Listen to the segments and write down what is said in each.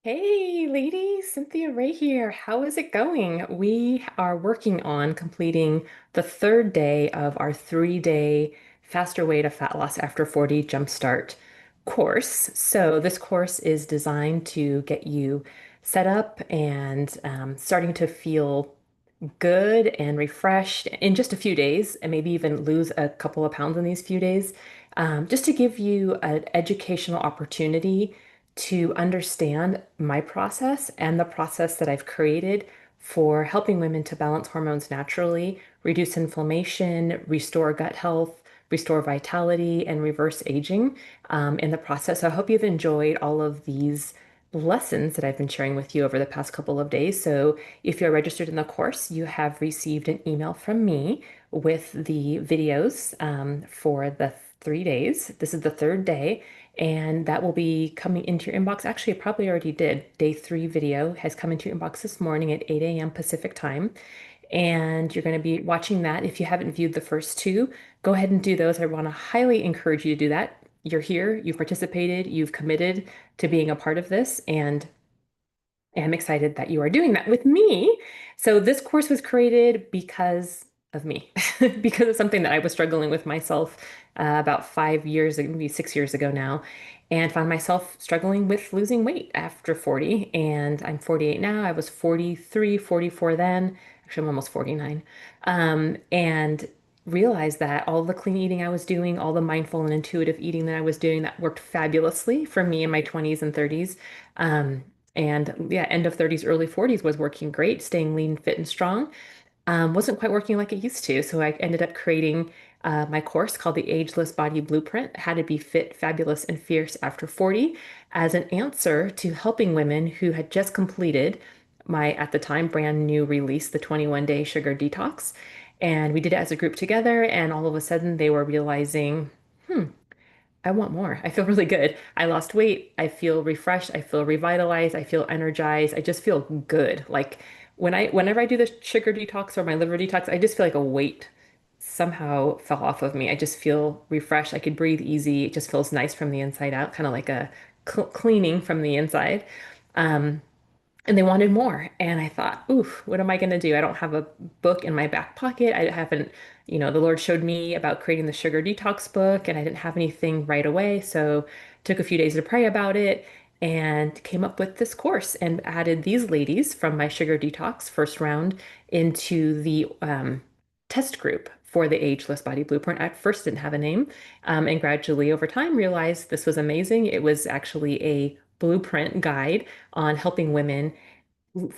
Hey, ladies, Cynthia Ray here. How is it going? We are working on completing the third day of our 3-day Faster Way to Fat Loss After 40 Jumpstart course. So, this course is designed to get you set up and starting to feel good and refreshed in just a few days, and maybe even lose a couple of pounds in these few days, just to give you an educational opportunity to understand my process and the process that I've created for helping women to balance hormones naturally, reduce inflammation, restore gut health, restore vitality, and reverse aging in the process. So I hope you've enjoyed all of these lessons that I've been sharing with you over the past couple of days. So if you're registered in the course, you have received an email from me with the videos for the 3 days. This is the third day, and that will be coming into your inbox. Actually, it probably already did. Day 3 video has come into your inbox this morning at 8 a.m. Pacific time. And you're going to be watching that. If you haven't viewed the first two, go ahead and do those. I want to highly encourage you to do that. You're here, you've participated, you've committed to being a part of this, and I'm excited that you are doing that with me. So this course was created because of me, because of something that I was struggling with myself about 5 years, maybe 6 years ago now, and found myself struggling with losing weight after 40. And I'm 48 now. I was 43, 44 then. Actually, I'm almost 49. And realized that all the clean eating I was doing, all the mindful and intuitive eating that I was doing, that worked fabulously for me in my 20s and 30s. Um, and yeah, end of 30s, early 40s was working great, staying lean, fit, and strong. Wasn't quite working like it used to. So I ended up creating my course called the Ageless Body Blueprint: How to Be Fit, Fabulous, and Fierce After 40, as an answer to helping women who had just completed my, at the time, brand new release, the 21-day sugar detox. And we did it as a group together, and all of a sudden they were realizing, I want more. I feel really good. I lost weight. I feel refreshed. I feel revitalized. I feel energized. I just feel good. Like whenever I do the sugar detox or my liver detox, I just feel like a weight somehow fell off of me. I just feel refreshed. I could breathe easy. It just feels nice from the inside out, kind of like a cleaning from the inside. Um, and they wanted more. And I thought, oof, what am I going to do? I don't have a book in my back pocket. I haven't, the Lord showed me about creating the sugar detox book, and I didn't have anything right away. So took a few days to pray about it and came up with this course and added these ladies from my sugar detox first round into the test group for the Ageless Body Blueprint. At first didn't have a name, and gradually over time realized this was amazing. It was actually a blueprint guide on helping women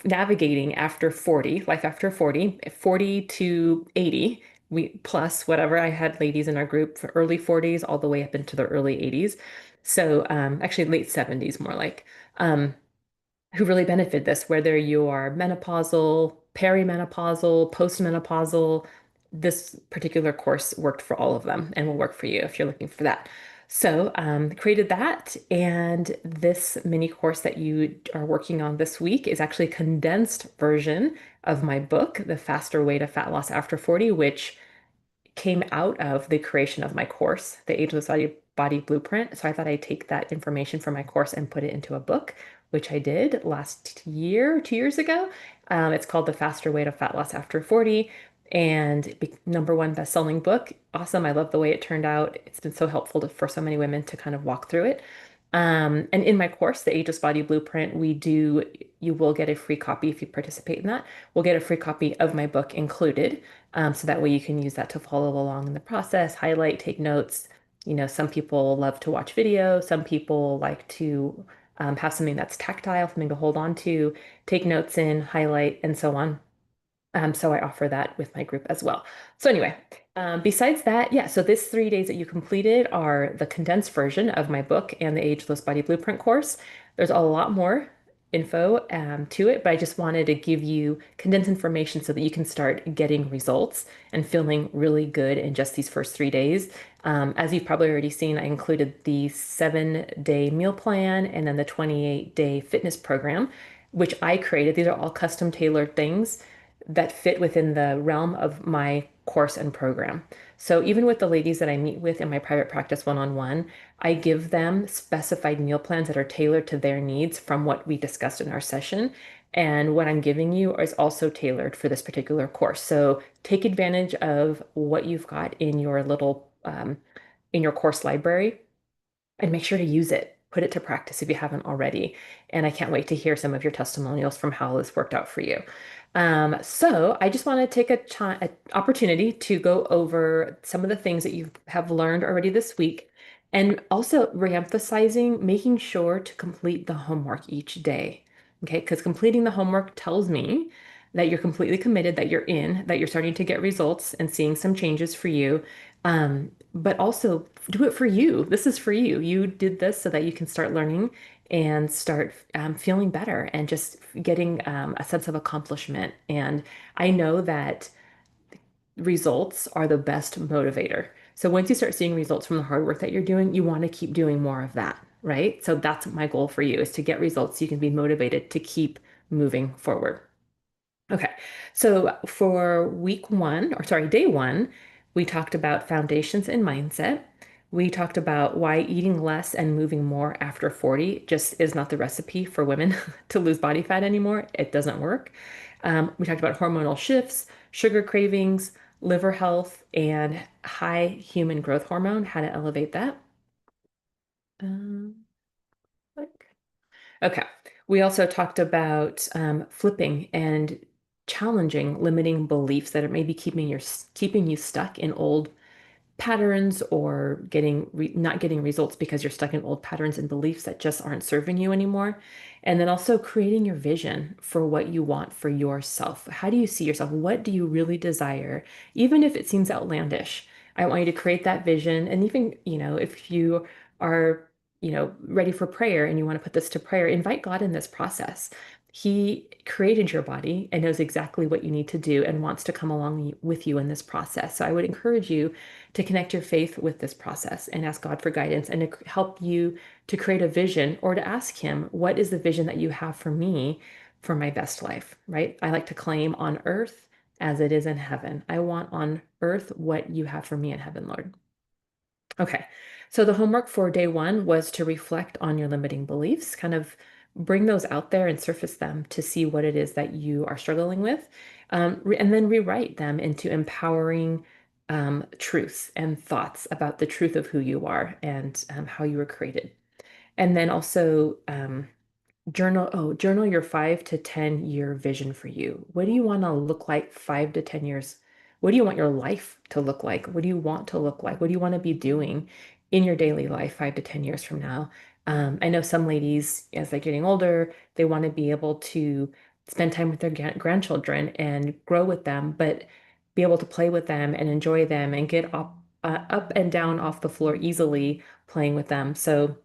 navigating after 40, life after 40, 40 to 80. We plus whatever. I had ladies in our group for early 40s all the way up into the early 80s. So actually late 70s more like. Um, who really benefit this, whether you are menopausal, perimenopausal, postmenopausal. This particular course worked for all of them and will work for you if you're looking for that. So, created that, and this mini course that you are working on this week is actually a condensed version of my book, The Faster Way to Fat Loss After 40, which came out of the creation of my course, the Ageless Body Blueprint. So I thought I'd take that information from my course and put it into a book, which I did last year, 2 years ago. It's called The Faster Way to Fat Loss After 40, and #1 best-selling book. Awesome. I love the way it turned out. It's been so helpful for so many women to kind of walk through it. And in my course, the Ageless Body Blueprint, you will get a free copy if you participate in that. We'll get a free copy of my book included. So that way you can use that to follow along in the process, highlight, take notes. Some people love to watch video. Some people like to have something that's tactile, something to hold on to, take notes in, highlight, and so on. So I offer that with my group as well. So anyway, besides that, yeah, so this 3 days that you completed are the condensed version of my book and the Ageless Body Blueprint course. There's a lot more info to it, but I just wanted to give you condensed information so that you can start getting results and feeling really good in just these first 3 days. As you've probably already seen, I included the 7-day meal plan and then the 28-day fitness program, which I created. These are all custom tailored things that fit within the realm of my course and program. So even with the ladies that I meet with in my private practice one-on-one, I give them specified meal plans that are tailored to their needs from what we discussed in our session. And what I'm giving you is also tailored for this particular course. So take advantage of what you've got in your little in your course library and make sure to use it. Put it to practice if you haven't already. And I can't wait to hear some of your testimonials from how this worked out for you. So I just want to take a opportunity to go over some of the things that you have learned already this week, and also reemphasizing making sure to complete the homework each day. Okay, because completing the homework tells me that you're completely committed, that you're in, that you're starting to get results and seeing some changes for you. But also do it for you. This is for you. You did this so that you can start learning and start feeling better and just getting a sense of accomplishment. And I know that results are the best motivator. So once you start seeing results from the hard work that you're doing, you want to keep doing more of that, right? So that's my goal for you is to get results so you can be motivated to keep moving forward. Okay, so for week one, or sorry, day one, we talked about foundations and mindset. We talked about why eating less and moving more after 40 just is not the recipe for women to lose body fat anymore. It doesn't work. We talked about hormonal shifts, sugar cravings, liver health, and high human growth hormone, how to elevate that. Um, Okay. We also talked about flipping and challenging limiting beliefs that are maybe keeping you stuck in old patterns or not getting results because you're stuck in old patterns and beliefs that just aren't serving you anymore. And then also creating your vision for what you want for yourself. How do you see yourself? What do you really desire? Even if it seems outlandish, I want you to create that vision. And even, if you are, ready for prayer and you want to put this to prayer, invite God in this process. He created your body and knows exactly what you need to do and wants to come along with you in this process. So I would encourage you to connect your faith with this process and ask God for guidance and to help you to create a vision or to ask Him, what is the vision that you have for me for my best life, right? I like to claim on earth as it is in heaven. I want on earth what you have for me in heaven, Lord. Okay, so the homework for day one was to reflect on your limiting beliefs, kind of bring those out there and surface them to see what it is that you are struggling with, and then rewrite them into empowering truths and thoughts about the truth of who you are and how you were created. And then also journal your 5 to 10 year vision for you. What do you want to look like 5 to 10 years? What do you want your life to look like? What do you want to look like? What do you want to be doing in your daily life 5 to 10 years from now? I know some ladies, as they're getting older, they want to be able to spend time with their grandchildren and grow with them, but be able to play with them and enjoy them and get up and down off the floor easily playing with them. So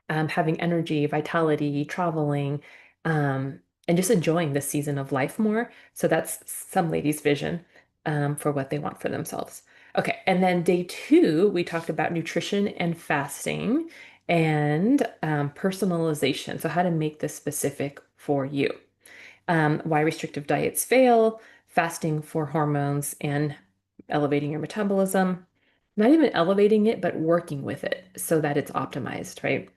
having energy, vitality, traveling, um, and just enjoying the season of life more. So that's some ladies' vision for what they want for themselves. Okay, and then day two, we talked about nutrition and fasting and personalization. So how to make this specific for you, why restrictive diets fail, fasting for hormones, and elevating your metabolism. Not even elevating it, but working with it so that it's optimized, right?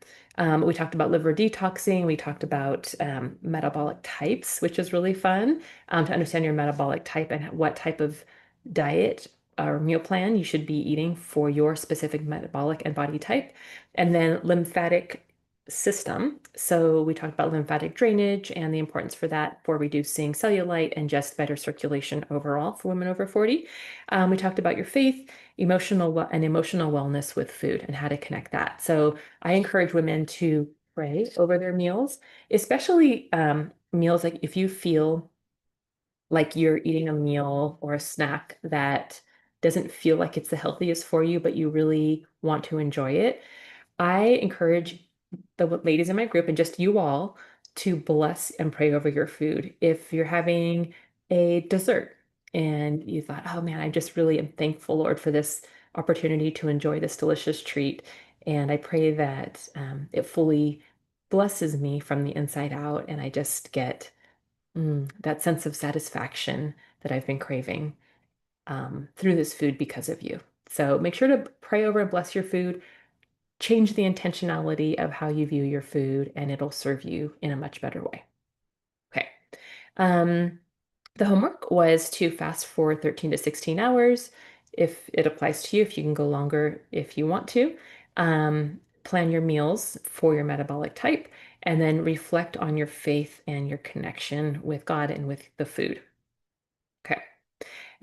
We talked about liver detoxing. We talked about metabolic types, which is really fun to understand your metabolic type and what type of diet or meal plan you should be eating for your specific metabolic and body type. And then lymphatic system. So we talked about lymphatic drainage and the importance for that for reducing cellulite and just better circulation overall for women over 40. We talked about your faith, emotional wellness with food and how to connect that. So I encourage women to pray over their meals, especially meals like if you feel like you're eating a meal or a snack that doesn't feel like it's the healthiest for you, but you really want to enjoy it. I encourage the ladies in my group and just you all to bless and pray over your food. If you're having a dessert and you thought, oh man, I just really am thankful, Lord, for this opportunity to enjoy this delicious treat. And I pray that it fully blesses me from the inside out and I just get that sense of satisfaction that I've been craving. through this food because of you. So make sure to pray over and bless your food. Change the intentionality of how you view your food, and it'll serve you in a much better way. Okay. Um, the homework was to fast for 13 to 16 hours. If it applies to you, if you can go longer if you want to. Plan your meals for your metabolic type, and then reflect on your faith and your connection with God and with the food. Okay.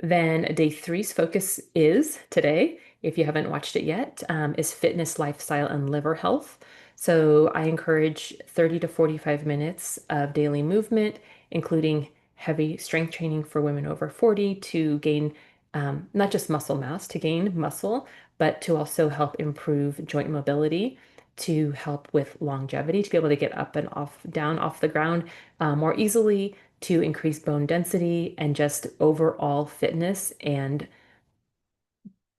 Then day three's focus is today, if you haven't watched it yet, is fitness, lifestyle, and liver health. So I encourage 30 to 45 minutes of daily movement, including heavy strength training for women over 40 to gain not just muscle mass, to gain muscle, but to also help improve joint mobility, to help with longevity, to be able to get up and off, down off the ground more easily, to increase bone density and just overall fitness and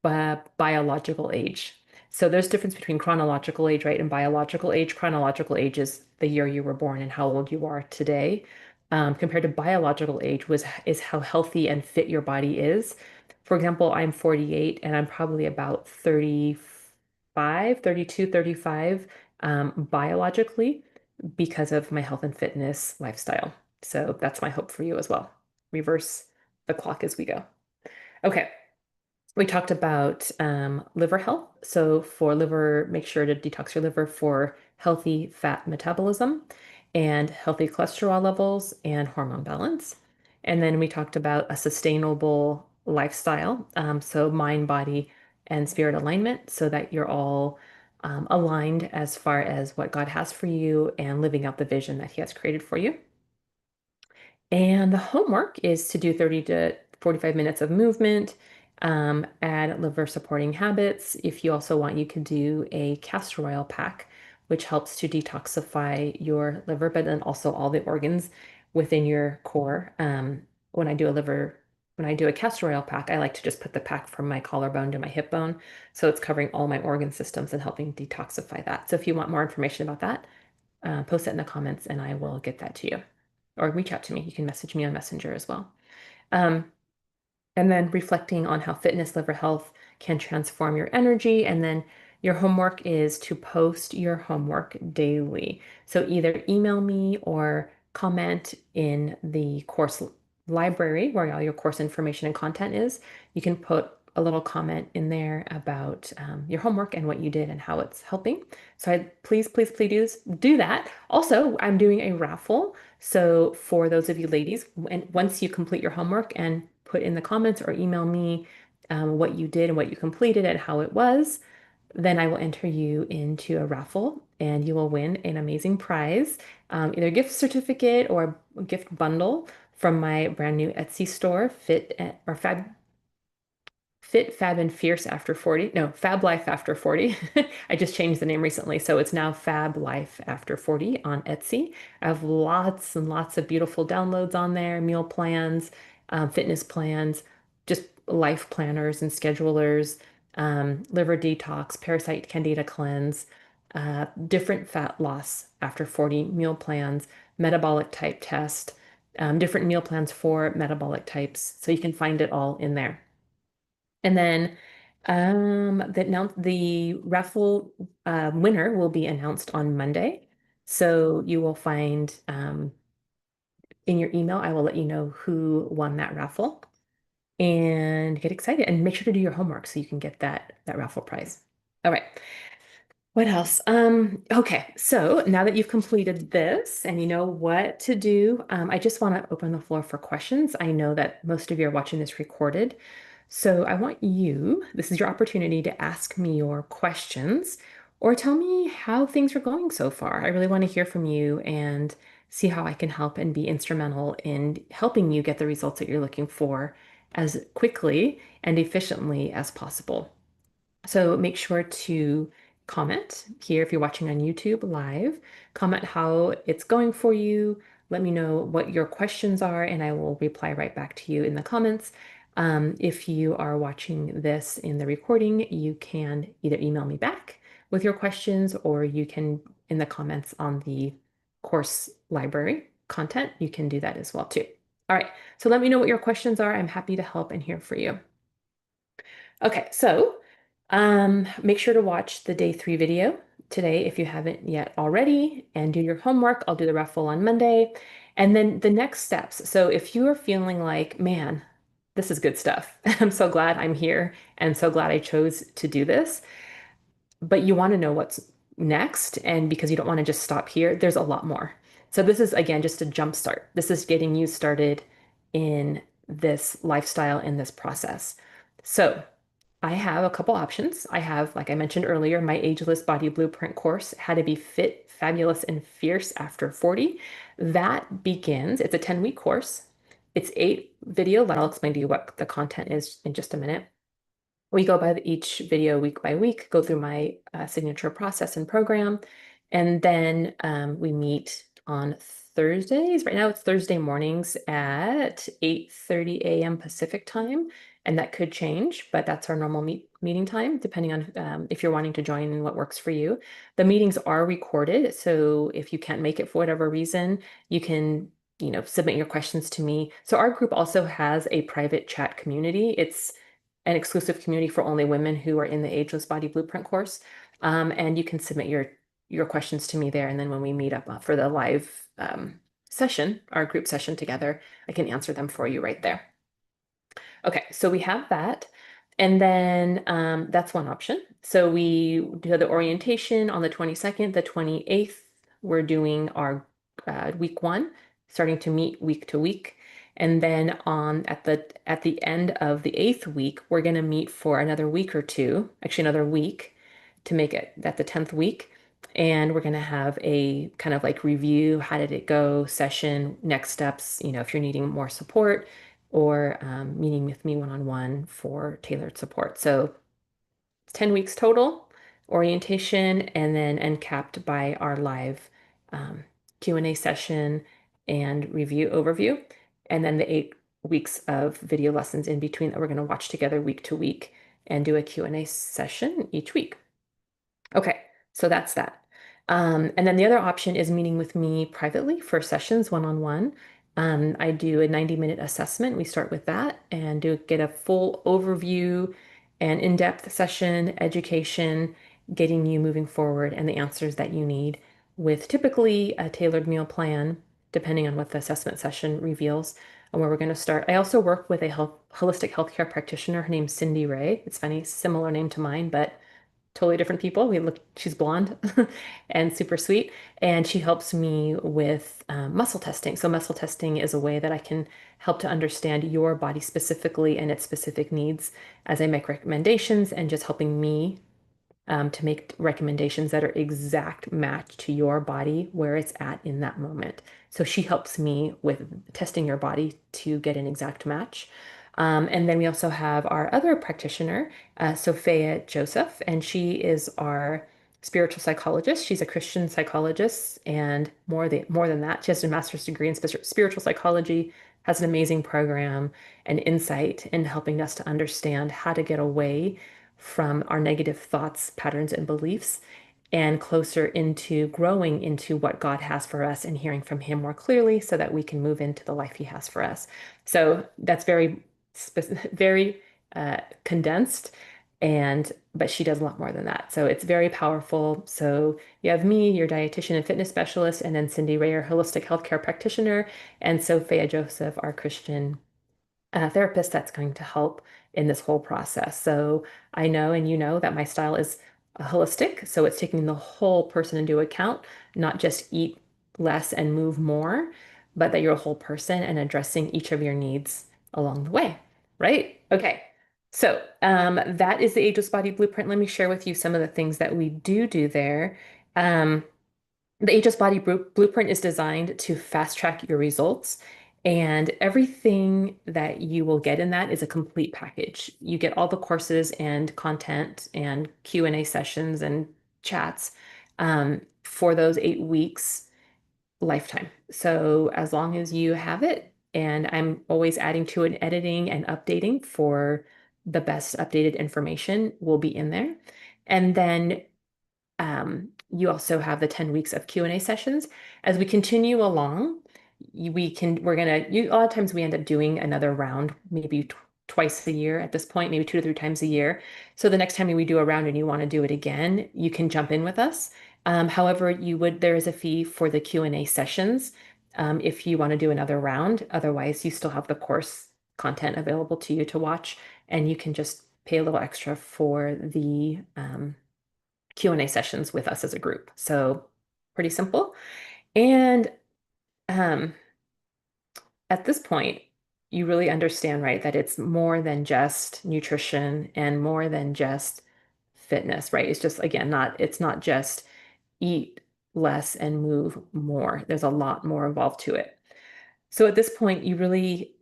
biological age. So there's difference between chronological age, right, and biological age. Chronological age is the year you were born and how old you are today. Compared to biological age is how healthy and fit your body is. For example, I'm 48 and I'm probably about 35, 32, 35 biologically because of my health and fitness lifestyle. So that's my hope for you as well. Reverse the clock as we go. Okay. We talked about liver health. So for liver, make sure to detox your liver for healthy fat metabolism and healthy cholesterol levels and hormone balance. And then we talked about a sustainable lifestyle. So mind, body, and spirit alignment so that you're all aligned as far as what God has for you and living out the vision that He has created for you. And the homework is to do 30 to 45 minutes of movement, add liver supporting habits. If you also want, you could do a castor oil pack, which helps to detoxify your liver, but then also all the organs within your core. When I do a liver, when I do a castor oil pack, I like to just put the pack from my collarbone to my hip bone. So it's covering all my organ systems and helping detoxify that. So if you want more information about that, post it in the comments and I will get that to you. Or reach out to me. You can message me on Messenger as well. Um, and then reflecting on how fitness, liver health can transform your energy. And then your homework is to post your homework daily. So either email me or comment in the course library where all your course information and content is. You can put a little comment in there about your homework and what you did and how it's helping. So please, please, please do that. Also, I'm doing a raffle. So for those of you ladies, and once you complete your homework and put in the comments or email me what you did and what you completed and how it was, then I will enter you into a raffle and you will win an amazing prize, either a gift certificate or a gift bundle from my brand new Etsy store, Fit, Fab, and Fierce After 40. No, Fab Life After 40. I just changed the name recently. So it's now Fab Life After 40 on Etsy. I have lots and lots of beautiful downloads on there, meal plans, fitness plans, just life planners and schedulers, liver detox, parasite candida cleanse, different fat loss after 40 meal plans, metabolic type test, different meal plans for metabolic types. So you can find it all in there. And then the raffle winner will be announced on Monday. So you will find in your email, I will let you know who won that raffle and get excited and make sure to do your homework so you can get that raffle prize. All right. What else? Okay, so now that you've completed this and you know what to do, I just want to open the floor for questions. I know that most of you are watching this recorded, so I want you, this is your opportunity to ask me your questions or tell me how things are going so far. I really want to hear from you and see how I can help and be instrumental in helping you get the results that you're looking for as quickly and efficiently as possible. So make sure to comment here if you're watching on YouTube live. Comment how it's going for you. Let me know what your questions are, and I will reply right back to you in the comments. If you are watching this in the recording, you can either email me back with your questions or you can, in the comments on the course library content, you can do that as well too. All right, so let me know what your questions are. I'm happy to help and here for you. Okay, so make sure to watch the day 3 video today if you haven't yet already, and do your homework. I'll do the raffle on Monday. And then the next steps. So if you are feeling like, man, this is good stuff. I'm so glad I'm here and so glad I chose to do this, but you want to know what's next. And because you don't want to just stop here, there's a lot more. So this is again just a jump start. This is getting you started in this lifestyle, in this process. So I have a couple options. I have, like I mentioned earlier, my Ageless Body Blueprint course, How to Be Fit, Fabulous, and Fierce After 40. That begins, it's a 10-week course. It's 8 video, but I'll explain to you what the content is in just a minute. We go by each video week by week, go through my signature process and program, and then we meet on Thursdays. Right now it's Thursday mornings at 8:30 a.m. Pacific time, and that could change, but that's our normal meeting time, depending on if you're wanting to join and what works for you. The meetings are recorded, so if you can't make it for whatever reason, you can, submit your questions to me. So our group also has a private chat community. It's an exclusive community for only women who are in the Ageless Body Blueprint course. And you can submit your questions to me there. And then when we meet up for the live session, our group session together, I can answer them for you right there. Okay, so we have that. And then that's one option. So we do the orientation on the 22nd, the 28th. We're doing our week 1, starting to meet week to week. And then on at the end of the 8th week, we're going to meet for another week or two, actually another week to make it at the 10th week. And we're going to have a kind of like review, how did it go, session, next steps, if you're needing more support or meeting with me one-on-one for tailored support. So it's 10 weeks total, orientation, and then end capped by our live um, Q&A session and review overview. And then the 8 weeks of video lessons in between that we're going to watch together week to week and do a Q&A session each week. Okay, so that's that. And then the other option is meeting with me privately for sessions one-on-one. I do a 90-minute assessment. We start with that and get a full overview and in-depth session, education, getting you moving forward and the answers that you need with typically a tailored meal plan, depending on what the assessment session reveals and where we're going to start. I also work with a holistic healthcare practitioner. Her name's Cindy Ray. It's funny, similar name to mine, but totally different people. She's blonde and super sweet, and she helps me with muscle testing. So muscle testing is a way that I can help to understand your body specifically and its specific needs as I make recommendations and just helping me to make recommendations that are exact match to your body where it's at in that moment. So she helps me with testing your body to get an exact match. And then we also have our other practitioner, Sophia Joseph, and she is our spiritual psychologist. She's a Christian psychologist, and more than that, she has a master's degree in spiritual psychology, has an amazing program and insight in helping us to understand how to get away from our negative thoughts, patterns, and beliefs, and closer into growing into what God has for us and hearing from Him more clearly so that we can move into the life He has for us. So that's very condensed, but she does a lot more than that. So it's very powerful. So you have me, your dietitian and fitness specialist, and then Cindy Ray, our holistic healthcare practitioner, and Sophia Joseph, our Christian therapist that's going to help in this whole process. So I know and you know that my style is holistic, so it's taking the whole person into account, not just eat less and move more, but that you're a whole person and addressing each of your needs along the way, right? Okay. So that is the Ageless Body Blueprint. Let me share with you some of the things that we do there. Um, the Ageless Body Blueprint is designed to fast track your results, and everything that you will get in that is a complete package. You get all the courses and content and Q&A sessions and chats for those 8 weeks lifetime. So as long as you have it, and I'm always adding to it, editing and updating for the best updated information will be in there. And then you also have the 10 weeks of Q&A sessions. As we continue along, we're gonna, a lot of times we end up doing another round, maybe twice a year at this point, maybe 2 to 3 times a year. So the next time we do a round and you want to do it again, you can jump in with us. However, there is a fee for the Q&A sessions if you want to do another round. Otherwise, you still have the course content available to you to watch, and you can just pay a little extra for the Q&A sessions with us as a group. So pretty simple. And um, at this point, you really understand, right, that it's more than just nutrition and more than just fitness, right? It's just, again, it's not just eat less and move more. There's a lot more involved to it. So at this point, you really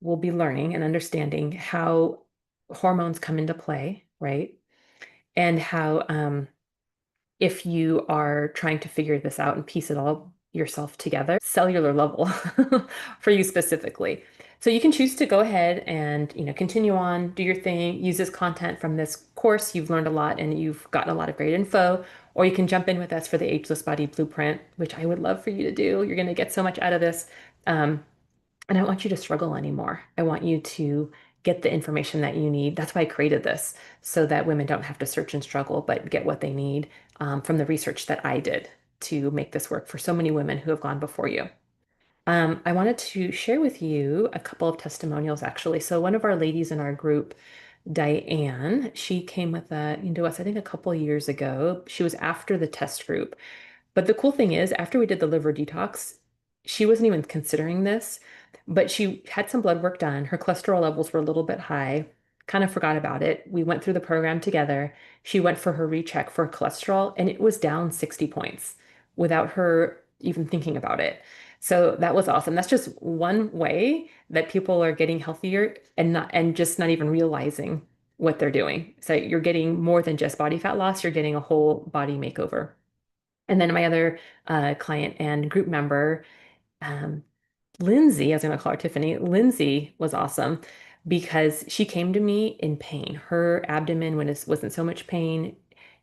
will be learning and understanding how hormones come into play, right? And how if you are trying to figure this out and piece it all yourself together, cellular level for you specifically. So you can choose to go ahead and, continue on, do your thing, use this content from this course. You've learned a lot and you've gotten a lot of great info, or you can jump in with us for the Ageless Body Blueprint, which I would love for you to do. You're going to get so much out of this. Um, and I don't want you to struggle anymore. I want you to get the information that you need. That's why I created this, so that women don't have to search and struggle, but get what they need from the research that I did to make this work for so many women who have gone before you. I wanted to share with you a couple of testimonials, actually. So one of our ladies in our group, Diane, she came into us, I think, a couple of years ago. She was after the test group. But the cool thing is, after we did the liver detox, she wasn't even considering this, but she had some blood work done. Her cholesterol levels were a little bit high, kind of forgot about it. We went through the program together. She went for her recheck for cholesterol, and it was down 60 points without her even thinking about it. So that was awesome. That's just one way that people are getting healthier and just not even realizing what they're doing. So you're getting more than just body fat loss, you're getting a whole body makeover. And then my other client and group member, um, Lindsay, I was going to call her Tiffany, Lindsay was awesome because she came to me in pain. Her abdomen wasn't so much pain.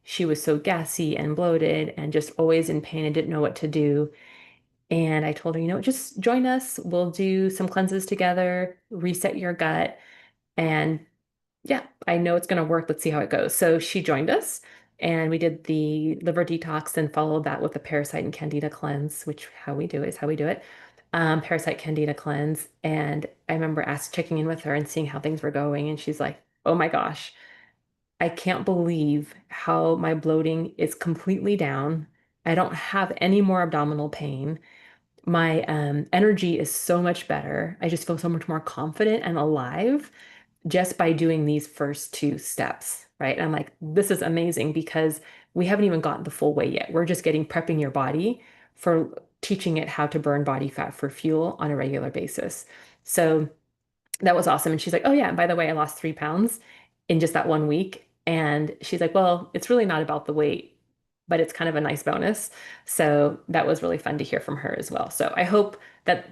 She was so gassy and bloated and just always in pain and didn't know what to do. And I told her, just join us. We'll do some cleanses together, reset your gut, and yeah, I know it's going to work. Let's see how it goes. So she joined us and we did the liver detox and followed that with the parasite and candida cleanse, which how we do it is how we do it. Parasite candida cleanse. And I remember checking in with her and seeing how things were going. And she's like, oh my gosh, I can't believe how my bloating is completely down. I don't have any more abdominal pain. My energy is so much better. I just feel so much more confident and alive just by doing these first two steps, right? And I'm like, this is amazing because we haven't even gotten the full way yet. We're just prepping your body for teaching it how to burn body fat for fuel on a regular basis. So that was awesome. And she's like, oh, yeah, and by the way, I lost 3 pounds in just that one week. And she's like, well, it's really not about the weight, but it's kind of a nice bonus. So that was really fun to hear from her as well. So I hope that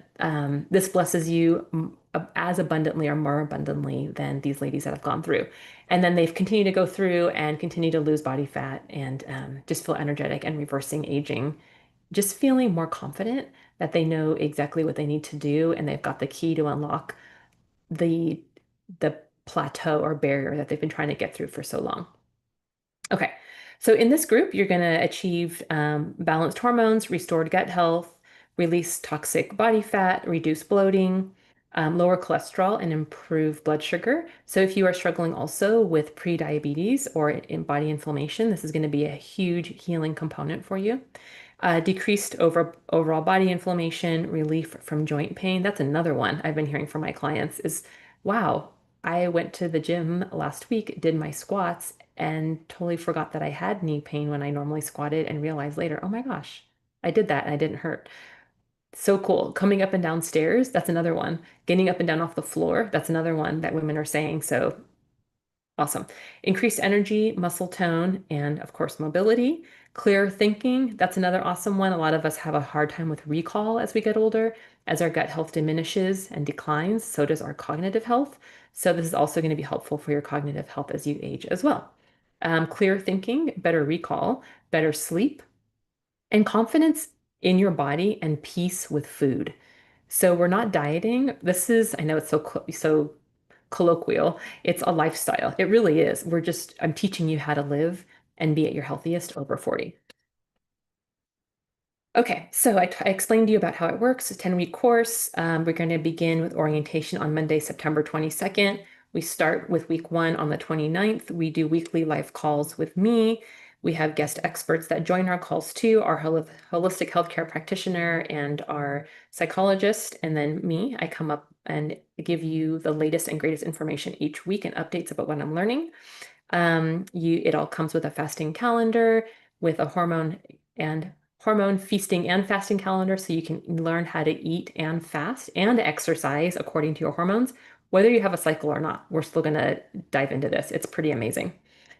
this blesses you as abundantly or more abundantly than these ladies that have gone through. And then they've continued to go through and continue to lose body fat and just feel energetic and reversing aging, just feeling more confident that they know exactly what they need to do and they've got the key to unlock the the plateau or barrier that they've been trying to get through for so long. Okay, so in this group, you're going to achieve balanced hormones, restored gut health, release toxic body fat, reduce bloating, lower cholesterol, and improve blood sugar. So if you are struggling also with pre-diabetes or in body inflammation, this is going to be a huge healing component for you. Decreased overall body inflammation, relief from joint pain. That's another one I've been hearing from my clients is, wow, I went to the gym last week, did my squats, and totally forgot that I had knee pain when I normally squatted and realized later, oh my gosh, I did that and I didn't hurt. So cool. Coming up and down stairs, that's another one. Getting up and down off the floor, that's another one that women are saying. So awesome. Increased energy, muscle tone, and of course, mobility. Clear thinking, that's another awesome one. A lot of us have a hard time with recall as we get older. As our gut health diminishes and declines, so does our cognitive health. So this is also going to be helpful for your cognitive health as you age as well. Clear thinking, better recall, better sleep, and confidence in your body and peace with food. So we're not dieting. I know it's so colloquial. It's a lifestyle. It really is. I'm teaching you how to live and be at your healthiest over 40. Okay, so I explained to you about how it works. It's a 10-week course. We're going to begin with orientation on Monday, September 22nd. We start with week one on the 29th. We do weekly live calls with me. We have guest experts that join our calls too, our holistic healthcare practitioner and our psychologist, and then me. I come up and give you the latest and greatest information each week and updates about what I'm learning. It all comes with a fasting calendar, with a hormone feasting and fasting calendar, so you can learn how to eat and fast and exercise according to your hormones, whether you have a cycle or not. We're still going to dive into this. It's pretty amazing.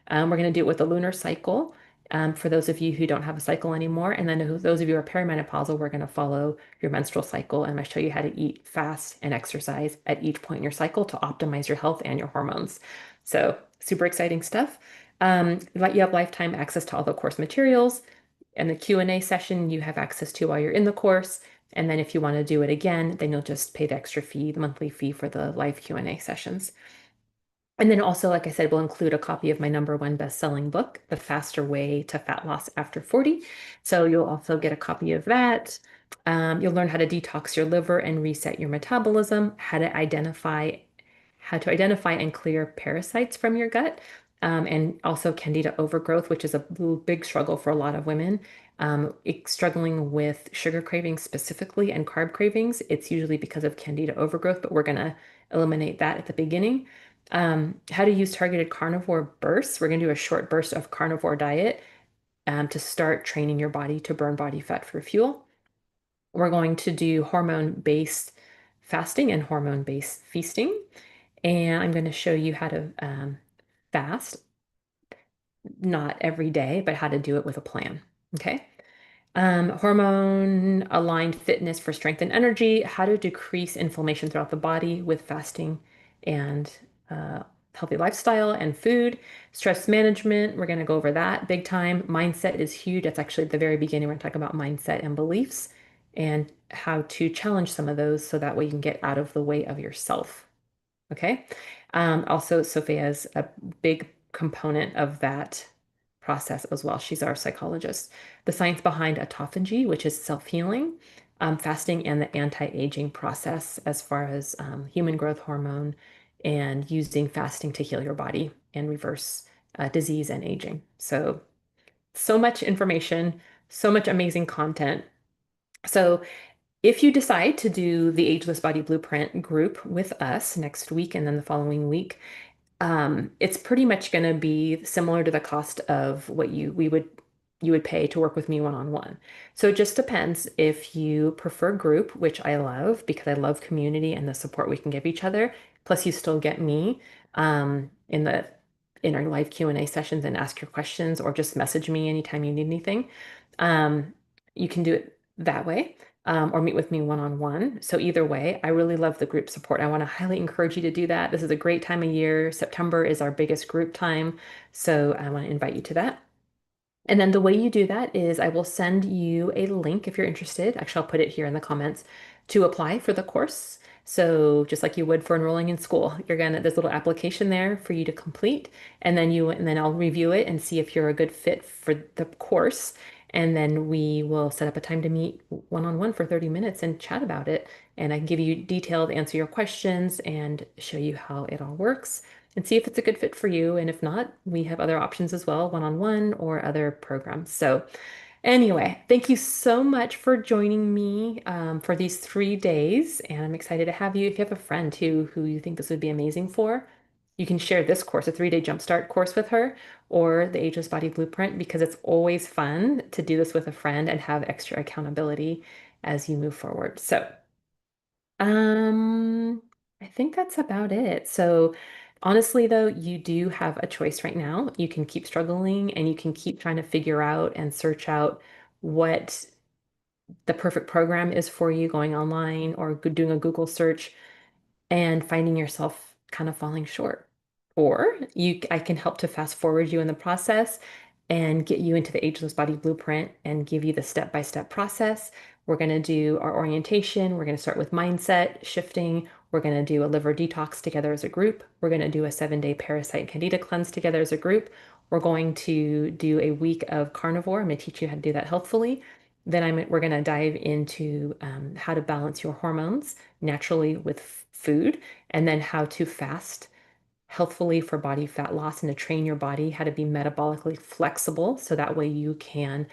We're going to do it with the lunar cycle. For those of you who don't have a cycle anymore, and then those of you who are perimenopausal, we're going to follow your menstrual cycle, and I'm going to show you how to eat, fast, and exercise at each point in your cycle to optimize your health and your hormones. So super exciting stuff. You have lifetime access to all the course materials, and the Q&A session you have access to while you're in the course. And then if you want to do it again, then you'll just pay the extra fee, the monthly fee for the live Q&A sessions. And then also, like I said, we'll include a copy of my #1 best-selling book, The Faster Way to Fat Loss After 40. So you'll also get a copy of that. You'll learn how to detox your liver and reset your metabolism, how to identify and clear parasites from your gut, and also candida overgrowth, which is a big struggle for a lot of women. Struggling with sugar cravings specifically and carb cravings, it's usually because of candida overgrowth, but we're going to eliminate that at the beginning. How to use targeted carnivore bursts. We're going to do a short burst of carnivore diet to start training your body to burn body fat for fuel. We're going to do hormone-based fasting and hormone-based feasting. And I'm going to show you how to fast, not every day, but how to do it with a plan. Okay. Hormone aligned fitness for strength and energy, how to decrease inflammation throughout the body with fasting and healthy lifestyle and food. Stress management, we're going to go over that big time. Mindset is huge. That's actually at the very beginning. We're going to talk about mindset and beliefs and how to challenge some of those so that way you can get out of the way of yourself. Okay. Also, Sophia is a big component of that process as well. She's our psychologist. The science behind autophagy, which is self-healing, fasting, and the anti-aging process as far as human growth hormone and using fasting to heal your body and reverse disease and aging. So much information, so much amazing content. So if you decide to do the Ageless Body Blueprint group with us next week and then the following week, it's pretty much going to be similar to the cost of what you would pay to work with me one-on-one. So it just depends if you prefer group, which I love because I love community and the support we can give each other. Plus, you still get me in our live Q&A sessions and ask your questions or just message me anytime you need anything. Um, you can do it that way. Or meet with me one-on-one. So either way, I really love the group support. I want to highly encourage you to do that. This is a great time of year. September is our biggest group time. So I want to invite you to that. And then the way you do that is I will send you a link if you're interested. Actually, I'll put it here in the comments to apply for the course. So just like you would for enrolling in school, there's a little application there for you to complete, and then I'll review it and see if you're a good fit for the course. And then we will set up a time to meet one-on-one for 30 minutes and chat about it. And I can give you detailed, answer your questions and show you how it all works and see if it's a good fit for you. And if not, we have other options as well, one-on-one or other programs. So anyway, thank you so much for joining me for these 3 days. And I'm excited to have you. If you have a friend who you think this would be amazing for, you can share this course, a 3-day Jumpstart course with her, or the Ageless Body Blueprint, because it's always fun to do this with a friend and have extra accountability as you move forward. So um, I think that's about it. So honestly, though, you do have a choice right now. You can keep struggling and you can keep trying to figure out and search out what the perfect program is for you going online or doing a Google search and finding yourself kind of falling short. Or I can help to fast forward you in the process and get you into the Ageless Body Blueprint and give you the step-by-step process. We're going to do our orientation. We're going to start with mindset shifting. We're going to do a liver detox together as a group. We're going to do a 7-day parasite and candida cleanse together as a group. We're going to do a week of carnivore. I'm going to teach you how to do that healthfully. Then we're going to dive into how to balance your hormones naturally with food, and then how to fast healthfully for body fat loss and to train your body how to be metabolically flexible so that way you can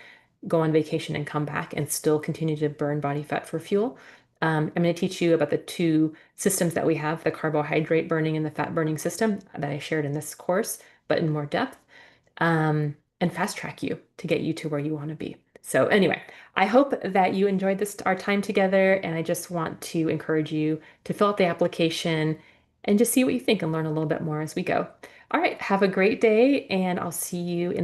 go on vacation and come back and still continue to burn body fat for fuel. I'm going to teach you about the two systems that we have, the carbohydrate burning and the fat burning system that I shared in this course, but in more depth, and fast track you to get you to where you want to be. So anyway, I hope that you enjoyed this our time together, and I just want to encourage you to fill out the application and just see what you think and learn a little bit more as we go. All right, have a great day, and I'll see you in